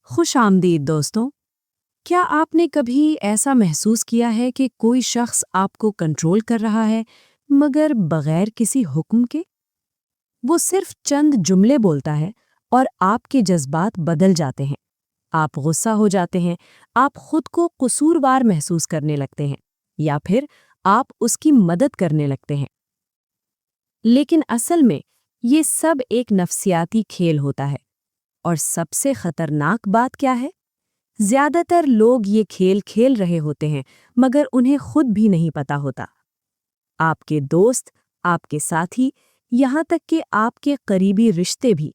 खुश आमदीद दोस्तों। क्या आपने कभी ऐसा महसूस किया है कि कोई शख्स आपको कंट्रोल कर रहा है मगर बगैर किसी हुक्म के? वो सिर्फ चंद जुमले बोलता है और आपके जज्बात बदल जाते हैं। आप गुस्सा हो जाते हैं, आप खुद को कसूरवार महसूस करने लगते हैं या फिर आप उसकी मदद करने लगते हैं। लेकिन असल में ये सब एक नफ्सियाती खेल होता है। और सबसे खतरनाक बात क्या है? ज्यादातर लोग ये खेल खेल रहे होते हैं मगर उन्हें खुद भी नहीं पता होता। आपके दोस्त, आपके साथी, यहाँ तक कि आपके करीबी रिश्ते भी।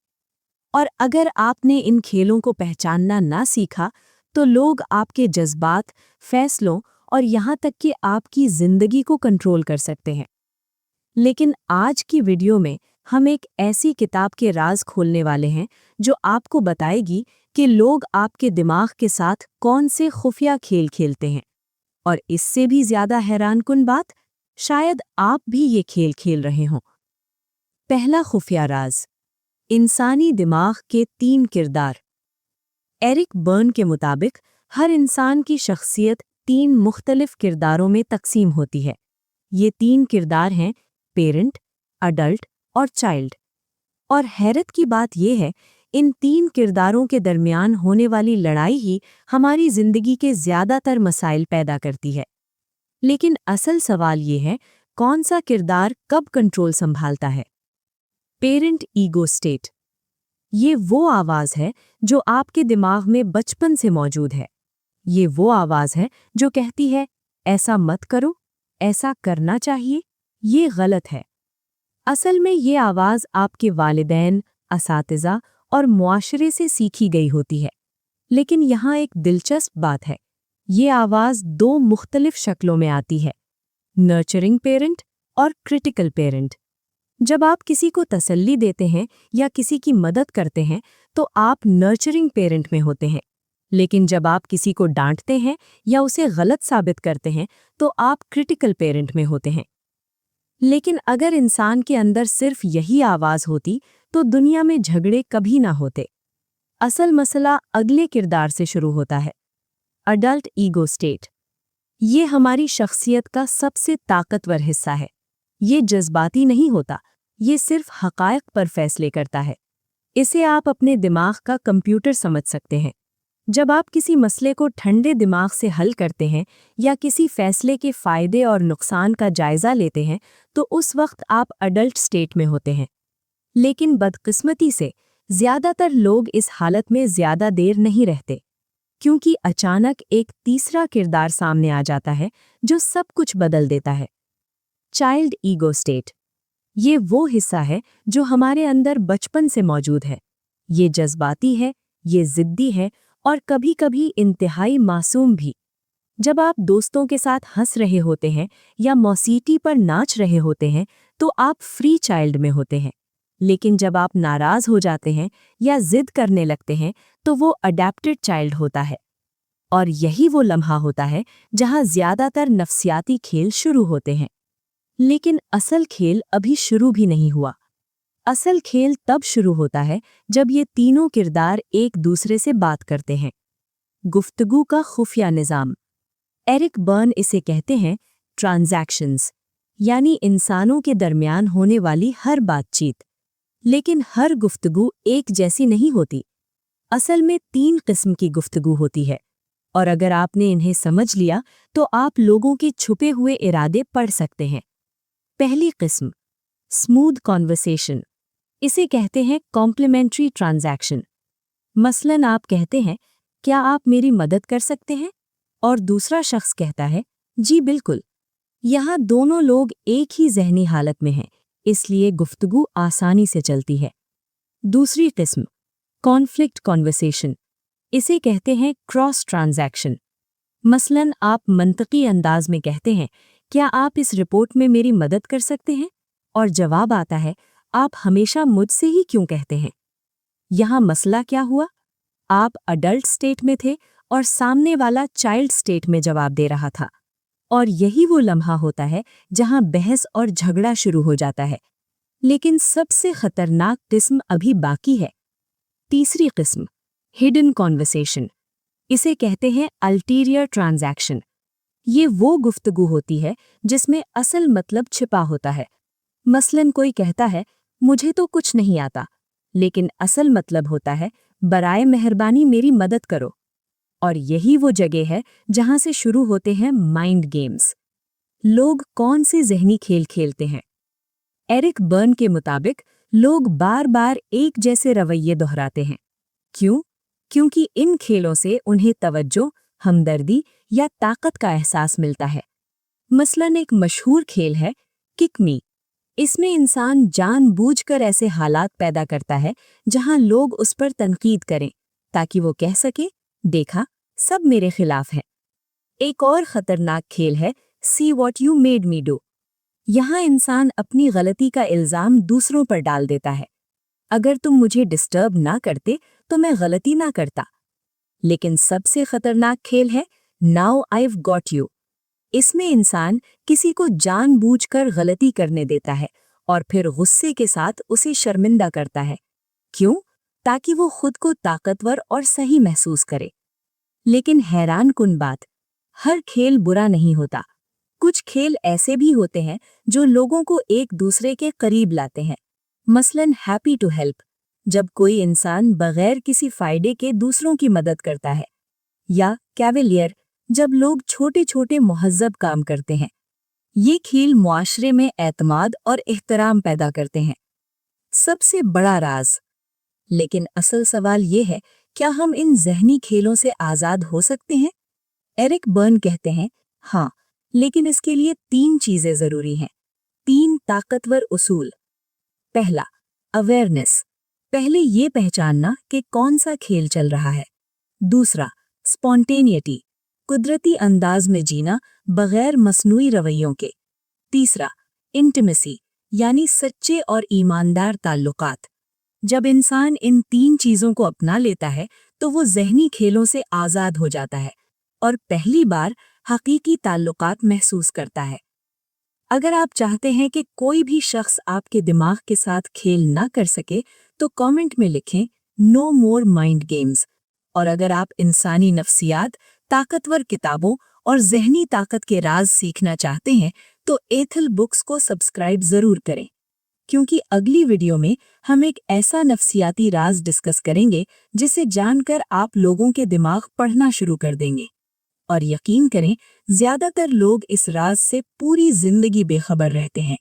और अगर आपने इन खेलों को पहचानना ना सीखा तो लोग आपके जज्बात, फैसलों और यहाँ तक कि आपकी जिंदगी को कंट्रोल कर सकते हैं। लेकिन आज की वीडियो में हम एक ऐसी किताब के राज खोलने वाले हैं जो आपको बताएगी कि लोग आपके दिमाग के साथ कौन से खुफिया खेल खेलते हैं। और इससे भी ज्यादा हैरानकुन बात, शायद आप भी ये खेल खेल रहे हों। पहला खुफिया राज, इंसानी दिमाग के 3 किरदार। एरिक बर्न के मुताबिक हर इंसान की शख्सियत 3 मुख्तलिफ किरदारों में तकसीम होती है। ये 3 किरदार हैं पेरेंट, अडल्ट और चाइल्ड। और हैरत की बात यह है, इन 3 किरदारों के दरमियान होने वाली लड़ाई ही हमारी जिंदगी के ज्यादातर मसाइल पैदा करती है। लेकिन असल सवाल ये है, कौन सा किरदार कब कंट्रोल संभालता है? Parent ego state. ये वो आवाज है जो आपके दिमाग में बचपन से मौजूद है। ये वो आवाज है जो कहती है, ऐसा मत करो, ऐसा करना चाहिए, ये गलत है। असल में ये आवाज आपके वालिदैन, असातिज़ा और मुआशरे से सीखी गई होती है। लेकिन यहाँ एक दिलचस्प बात है, ये आवाज 2 मुख्तलिफ शक्लों में आती है, नर्चरिंग पेरेंट और क्रिटिकल पेरेंट। जब आप किसी को तसल्ली देते हैं या किसी की मदद करते हैं तो आप नर्चरिंग पेरेंट में होते हैं। लेकिन जब आप किसी को डांटते हैं या उसे गलत साबित करते हैं तो आप क्रिटिकल पेरेंट में होते हैं। लेकिन अगर इंसान के अंदर सिर्फ यही आवाज होती तो दुनिया में झगड़े कभी ना होते। असल मसला अगले किरदार से शुरू होता है, अडल्ट ईगो स्टेट। ये हमारी शख्सियत का सबसे ताकतवर हिस्सा है। ये जज्बाती नहीं होता, ये सिर्फ हकायक पर फैसले करता है। इसे आप अपने दिमाग का कंप्यूटर समझ सकते हैं। जब आप किसी मसले को ठंडे दिमाग से हल करते हैं या किसी फैसले के फायदे और नुकसान का जायजा लेते हैं तो उस वक्त आप अडल्ट स्टेट में होते हैं। लेकिन बदकिस्मती से ज्यादातर लोग इस हालत में ज्यादा देर नहीं रहते, क्योंकि अचानक एक तीसरा किरदार सामने आ जाता है जो सब कुछ बदल देता है, चाइल्ड ईगो स्टेट। ये वो हिस्सा है जो हमारे अंदर बचपन से मौजूद है। ये जज्बाती है, ये जिद्दी है और कभी-कभी इंतहाई मासूम भी। जब आप दोस्तों के साथ हंस रहे होते हैं या मौसीकी पर नाच रहे होते हैं तो आप फ्री चाइल्ड में होते हैं। लेकिन जब आप नाराज हो जाते हैं या जिद करने लगते हैं तो वो अडैप्टेड चाइल्ड होता है। और यही वो लम्हा होता है जहां ज्यादातर नफ्सियाती खेल शुरू होते हैं। लेकिन असल खेल अभी शुरू भी नहीं हुआ। असल खेल तब शुरू होता है जब ये तीनों किरदार एक दूसरे से बात करते हैं। गुफ्तगू का खुफिया निज़ाम। एरिक बर्न इसे कहते हैं ट्रांजैक्शंस, यानी इंसानों के दरमियान होने वाली हर बातचीत। लेकिन हर गुफ्तगू एक जैसी नहीं होती। असल में 3 किस्म की गुफ्तगू होती है, और अगर आपने इन्हें समझ लिया तो आप लोगों के छुपे हुए इरादे पढ़ सकते हैं। पहली किस्म, स्मूथ कॉन्वर्सेशन। इसे कहते हैं कॉम्प्लीमेंट्री ट्रांजैक्शन। मसलन आप कहते हैं, क्या आप मेरी मदद कर सकते हैं? और दूसरा शख्स कहता है, जी बिल्कुल। यहाँ दोनों लोग एक ही ज़हनी हालत में हैं, इसलिए गुफ्तगू आसानी से चलती है। दूसरी किस्म, कॉन्फ्लिक्ट कॉन्वर्सेशन। इसे कहते हैं क्रॉस ट्रांजैक्शन। मसलन आप मंतकी अंदाज में कहते हैं, क्या आप इस रिपोर्ट में मेरी मदद कर सकते हैं? और जवाब आता है, आप हमेशा मुझसे ही क्यों कहते हैं? यहाँ मसला क्या हुआ? आप अडल्ट स्टेट में थे और सामने वाला चाइल्ड स्टेट में जवाब दे रहा था। और यही वो लम्हा होता है जहां बहस और झगड़ा शुरू हो जाता है। लेकिन सबसे खतरनाक किस्म अभी बाकी है। तीसरी किस्म, हिडन कॉन्वर्सेशन, इसे कहते हैं अल्टीरियर ट्रांजैक्शन। ये वो गुफ्तगू होती है जिसमें असल मतलब छिपा होता है। मसलन कोई कहता है, मुझे तो कुछ नहीं आता, लेकिन असल मतलब होता है, बराए मेहरबानी मेरी मदद करो। और यही वो जगह है जहां से शुरू होते हैं माइंड गेम्स। लोग कौन से ज़हनी खेल खेलते हैं? एरिक बर्न के मुताबिक लोग बार बार एक जैसे रवैये दोहराते हैं। क्यों? क्योंकि इन खेलों से उन्हें तवज्जो, हमदर्दी या ताकत का एहसास मिलता है। मसलन एक मशहूर खेल है किक मी। इसमें इंसान जानबूझकर ऐसे हालात पैदा करता है जहां लोग उस पर तनकीद करें, ताकि वो कह सके, देखा, सब मेरे खिलाफ है। एक और खतरनाक खेल है see what you made me do. यहाँ इंसान अपनी गलती का इल्जाम दूसरों पर डाल देता है। अगर तुम मुझे डिस्टर्ब ना करते तो मैं गलती ना करता। लेकिन सबसे खतरनाक खेल है नाउ आईव गॉट यू। इसमें इंसान किसी को जानबूझकर गलती करने देता है और फिर गुस्से के साथ उसे शर्मिंदा करता है। क्यों? ताकि वो खुद को ताकतवर और सही महसूस करे। लेकिन हैरान कुन बात, हर खेल बुरा नहीं होता। कुछ खेल ऐसे भी होते हैं जो लोगों को एक दूसरे के करीब लाते हैं। मसलन हैप्पी टू हेल्प, जब कोई इंसान बगैर किसी फायदे के दूसरों की मदद करता है। या कैवेलियर, जब लोग छोटे छोटे मुहज्जब काम करते हैं। ये खेल मुआशरे में एतमाद और एहतराम पैदा करते हैं। सबसे बड़ा राज, लेकिन असल सवाल ये है, क्या हम इन ज़हनी खेलों से आज़ाद हो सकते हैं? एरिक बर्न कहते हैं, हाँ, लेकिन इसके लिए 3 चीज़ें ज़रूरी हैं। 3 ताकतवर उसूल। पहला, अवेयरनेस, पहले ये पहचानना कि कौन सा खेल चल रहा है। दूसरा, स्पॉन्टेनियटी, कुदरती अंदाज में जीना बगैर मसनूई रवैयों के। तीसरा, इंटिमेसी, यानी सच्चे और ईमानदार ताल्लुकात। जब इंसान इन 3 चीज़ों को अपना लेता है तो वो ज़हनी खेलों से आज़ाद हो जाता है और पहली बार हकीकी ताल्लुकात महसूस करता है। अगर आप चाहते हैं कि कोई भी शख्स आपके दिमाग के साथ खेल ना कर सके तो कमेंट में लिखें नो मोर माइंड गेम्स। और अगर आप इंसानी नफ्सियात, ताकतवर किताबों और ज़हनी ताकत के राज सीखना चाहते हैं तो एथिल बुक्स को सब्सक्राइब ज़रूर करें, क्योंकि अगली वीडियो में हम एक ऐसा नफ्सियाती राज डिस्कस करेंगे जिसे जानकर आप लोगों के दिमाग पढ़ना शुरू कर देंगे। और यकीन करें, ज़्यादातर लोग इस राज से पूरी जिंदगी बेखबर रहते हैं।